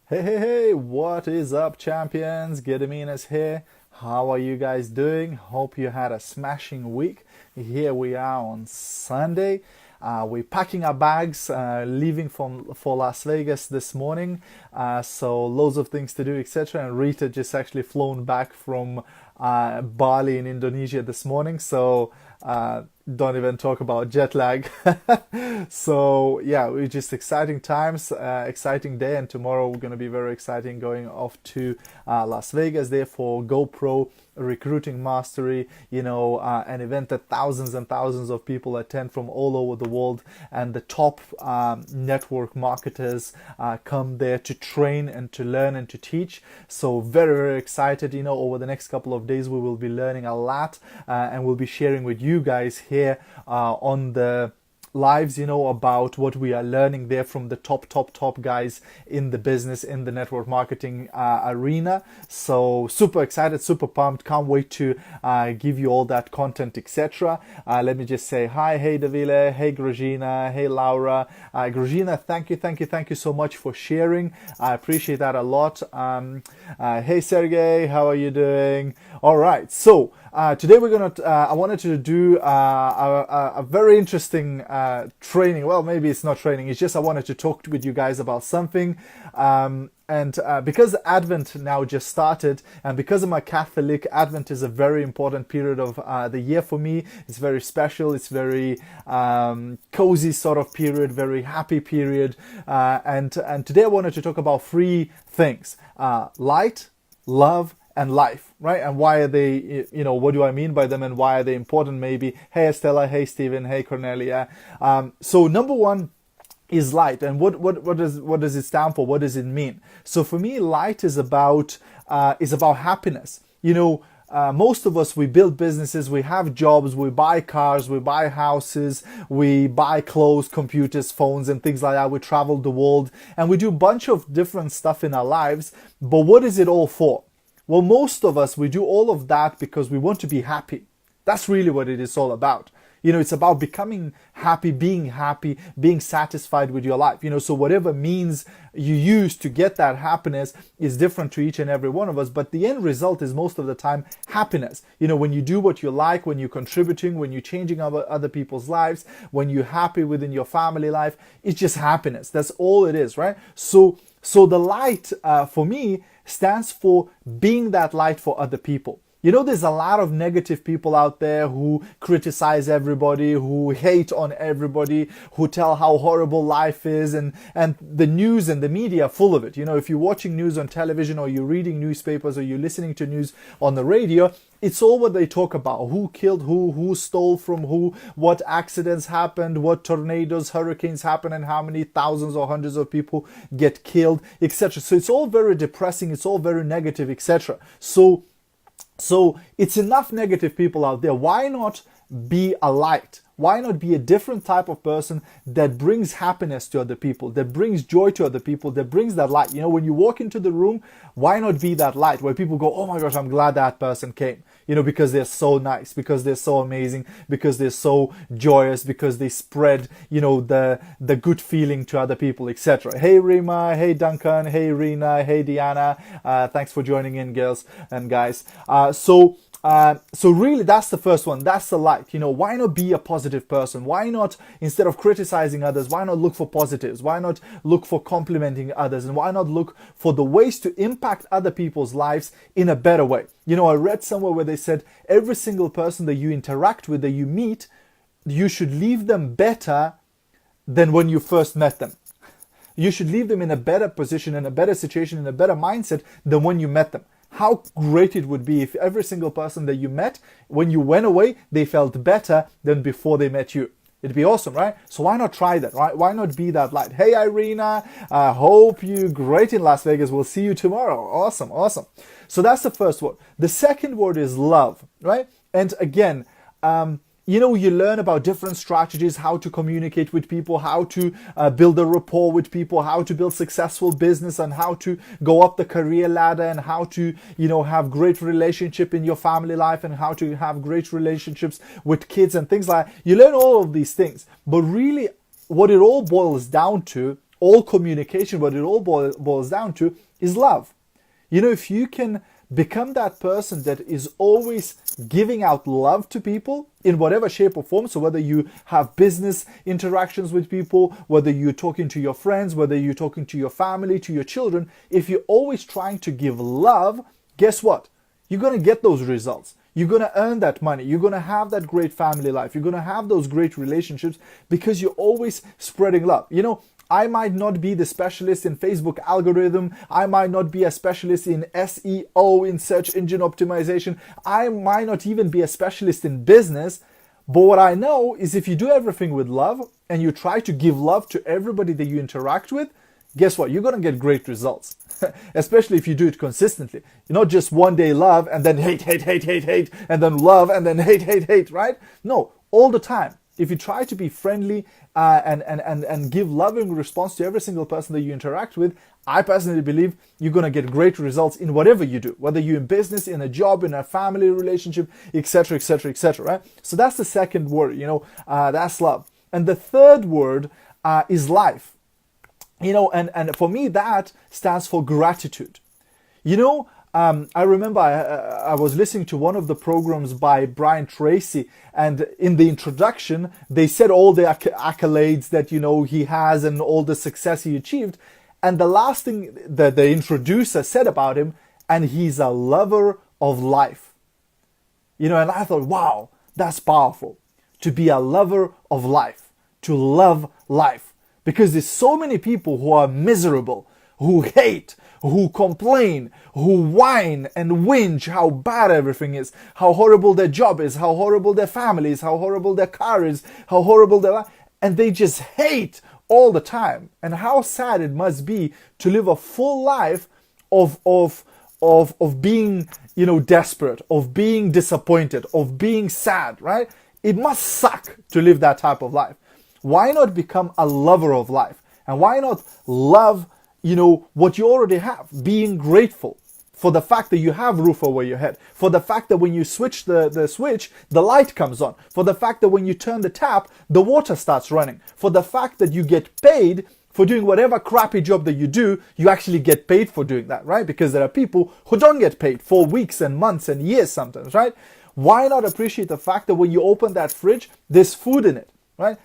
Hey, hey, hey, what is up, champions? Gediminas here. How are you guys doing? Hope you had a smashing week. Here we are on Sunday. We're packing our bags, leaving for Las Vegas this morning. So loads of things to do, etc. And Rita just actually flown back from Bali in Indonesia this morning. So don't even talk about jet lag. So yeah, we're just exciting times, exciting day, and tomorrow we're going to be very exciting going off to Las Vegas there for GoPro Recruiting Mastery, an event that thousands and thousands of people attend from all over the world, and the top network marketers come there to train and to learn and to teach. So very, very excited. Over the next couple of days we will be learning a lot, and we'll be sharing with you guys here on the lives, about what we are learning there from the top guys in the business, in the network marketing arena. So super excited, super pumped, can't wait to give you all that content, etc. Let me just say hi. Hey Davile, hey Grajina, hey Laura. Grajina, thank you so much for sharing. I appreciate that a lot. Hey Sergey, how are you doing? All right, so today I wanted to do a very interesting training. Well, maybe it's not training. It's just I wanted to talk with you guys about something. And because Advent now just started, and because I'm a Catholic, Advent is a very important period of the year for me. It's very special. It's very cozy sort of period, very happy period. And today I wanted to talk about three things: light, love, and life, right? And why are they, what do I mean by them and why are they important maybe? Hey Estella, hey Stephen, hey Cornelia. So number one is light. And what does it stand for? What does it mean? So for me, light is about happiness. Most of us, we build businesses, we have jobs, we buy cars, we buy houses, we buy clothes, computers, phones, and things like that. We travel the world and we do a bunch of different stuff in our lives. But what is it all for? Well, most of us, we do all of that because we want to be happy. That's really what it is all about. It's about becoming happy, being satisfied with your life. So whatever means you use to get that happiness is different to each and every one of us. But the end result is most of the time happiness. When you do what you like, when you're contributing, when you're changing other people's lives, when you're happy within your family life, it's just happiness. That's all it is, right? So the light for me stands for being that light for other people. There's a lot of negative people out there who criticize everybody, who hate on everybody, who tell how horrible life is, and the news and the media are full of it. If you're watching news on television or you're reading newspapers or you're listening to news on the radio, it's all what they talk about: who killed who stole from who, what accidents happened, what tornadoes, hurricanes happen, and how many thousands or hundreds of people get killed, etc. So it's all very depressing, it's all very negative, etc. So it's enough negative people out there. Why not be a light? Why not be a different type of person that brings happiness to other people, that brings joy to other people, that brings that light? When you walk into the room, why not be that light where people go, oh my gosh, I'm glad that person came, because they're so nice, because they're so amazing, because they're so joyous, because they spread, the good feeling to other people, etc. Hey Rima, hey Duncan, hey Rena, hey Diana. Thanks for joining in, girls and guys. So really, that's the first one. That's the light. Why not be a positive person? Why not, instead of criticizing others, why not look for positives? Why not look for complimenting others? And why not look for the ways to impact other people's lives in a better way? I read somewhere where they said every single person that you interact with, that you meet, you should leave them better than when you first met them. You should leave them in a better position, in a better situation, in a better mindset than when you met them. How great it would be if every single person that you met, when you went away, they felt better than before they met you. It'd be awesome, right? So why not try that, right? Why not be that light? Hey, Irina, I hope you're great in Las Vegas. We'll see you tomorrow. Awesome. So that's the first word. The second word is love, right? And again, you learn about different strategies, how to communicate with people, how to build a rapport with people, how to build successful business, and how to go up the career ladder, and how to, have great relationship in your family life, and how to have great relationships with kids and things like that. You learn all of these things. But really, what it all boils down to, all communication, what it all boils down to is love. You know, if you can become that person that is always giving out love to people in whatever shape or form, so whether you have business interactions with people, whether you're talking to your friends, whether you're talking to your family, to your children, if you're always trying to give love, guess what? You're going to get those results. You're going to earn that money. You're going to have that great family life. You're going to have those great relationships because you're always spreading love. You know, I might not be the specialist in Facebook algorithm. I might not be a specialist in SEO, in search engine optimization. I might not even be a specialist in business. But what I know is if you do everything with love and you try to give love to everybody that you interact with, guess what? You're going to get great results, especially if you do it consistently. You're not just one day love and then hate, and then love and then hate, right? No, all the time. If you try to be friendly and give loving response to every single person that you interact with, I personally believe you're going to get great results in whatever you do, whether you're in business, in a job, in a family relationship, etc., right? So that's the second word, that's love. And the third word is life. And for me, that stands for gratitude. I remember I was listening to one of the programs by Brian Tracy, and in the introduction, they said all the accolades that, he has and all the success he achieved. And the last thing that the introducer said about him, and he's a lover of life. And I thought, wow, that's powerful. To be a lover of life, to love life. Because there's so many people who are miserable, who hate, who complain, who whine and whinge how bad everything is, how horrible their job is, how horrible their family is, how horrible their car is, how horrible their life, and they just hate all the time. And how sad it must be to live a full life of being, desperate, of being disappointed, of being sad, right? It must suck to live that type of life. Why not become a lover of life? And why not love, what you already have? Being grateful for the fact that you have roof over your head, for the fact that when you switch the switch, the light comes on, for the fact that when you turn the tap, the water starts running, for the fact that you get paid for doing whatever crappy job that you do, you actually get paid for doing that, right? Because there are people who don't get paid for weeks and months and years sometimes, right? Why not appreciate the fact that when you open that fridge, there's food in it? Right?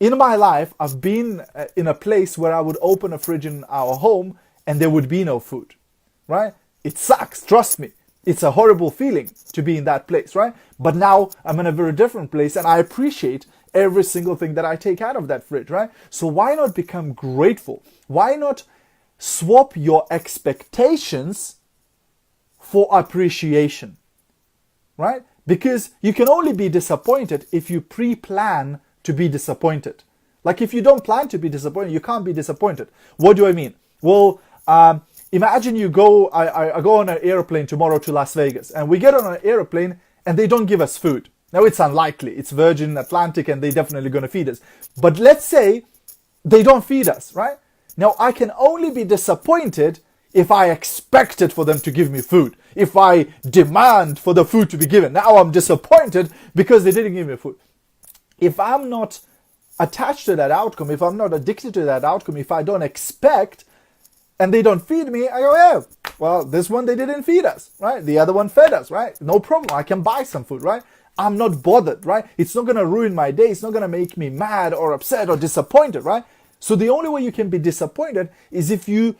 In my life, I've been in a place where I would open a fridge in our home and there would be no food, right? It sucks, trust me. It's a horrible feeling to be in that place, right? But now I'm in a very different place and I appreciate every single thing that I take out of that fridge, right? So why not become grateful? Why not swap your expectations for appreciation, right? Because you can only be disappointed if you pre-plan to be disappointed. Like if you don't plan to be disappointed, you can't be disappointed. What do I mean? Well, imagine I go on an airplane tomorrow to Las Vegas, and we get on an airplane and they don't give us food. Now it's unlikely. It's Virgin Atlantic and they're definitely going to feed us. But let's say they don't feed us, right? Now I can only be disappointed if I expected for them to give me food, if I demand for the food to be given. Now I'm disappointed because they didn't give me food. If I'm not attached to that outcome, if I'm not addicted to that outcome, if I don't expect and they don't feed me, I go, yeah, well, this one they didn't feed us, right? The other one fed us, right? No problem. I can buy some food, right? I'm not bothered, right? It's not going to ruin my day. It's not going to make me mad or upset or disappointed, right? So the only way you can be disappointed is if you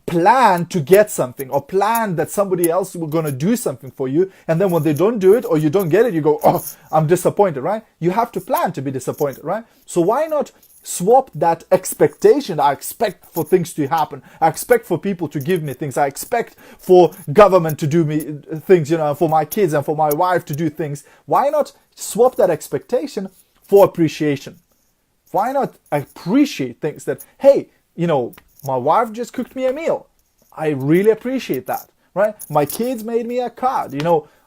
plan to get something or plan that somebody else is going to do something for you, and then when they don't do it or you don't get it, you go, oh, I'm disappointed, right? You have to plan to be disappointed, right? So why not swap that expectation? I expect for things to happen. I expect for people to give me things. I expect for government to do me things, for my kids and for my wife to do things. Why not swap that expectation for appreciation? Why not appreciate things that, hey, my wife just cooked me a meal. I really appreciate that, right? My kids made me a card.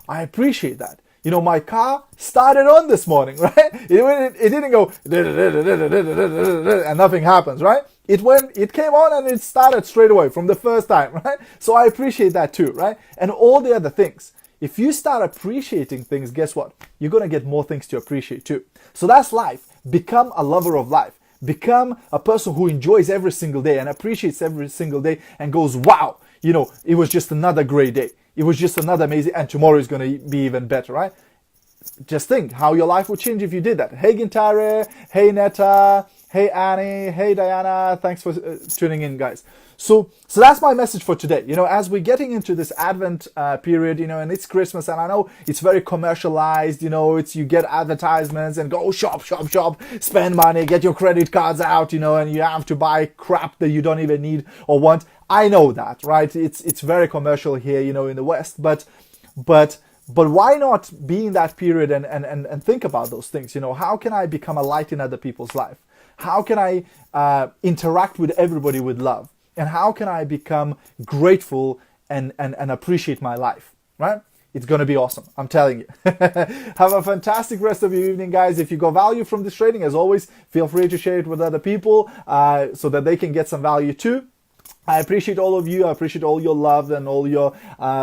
I appreciate that. My car started on this morning, right? It didn't go and nothing happens, right? It came on and it started straight away from the first time, right? So I appreciate that too, right? And all the other things. If you start appreciating things, guess what? You're going to get more things to appreciate too. So that's life. Become a lover of life. Become a person who enjoys every single day and appreciates every single day and goes, wow, you know, it was just another great day. It was just another amazing, and tomorrow is going to be even better, right? Just think how your life would change if you did that. Hey Gintare, hey Netta, hey Annie, hey Diana. Thanks for tuning in, guys. So that's my message for today. You know, as we're getting into this Advent period, you know, and it's Christmas, and I know it's very commercialized. You know, you get advertisements and go shop, spend money, get your credit cards out, you know, and you have to buy crap that you don't even need or want. I know that, right? It's very commercial here, you know, in the West, but why not be in that period and think about those things? You know, how can I become a light in other people's life? How can I interact with everybody with love? And how can I become grateful and appreciate my life, right? It's going to be awesome. I'm telling you. Have a fantastic rest of your evening, guys. If you got value from this trading, as always, feel free to share it with other people so that they can get some value too. I appreciate all of you. I appreciate all your love and all your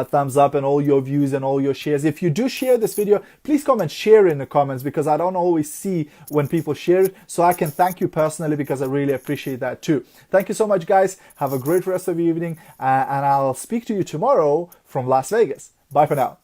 thumbs up and all your views and all your shares. If you do share this video, please come and share in the comments, because I don't always see when people share it. So I can thank you personally, because I really appreciate that too. Thank you so much, guys. Have a great rest of the evening. And I'll speak to you tomorrow from Las Vegas. Bye for now.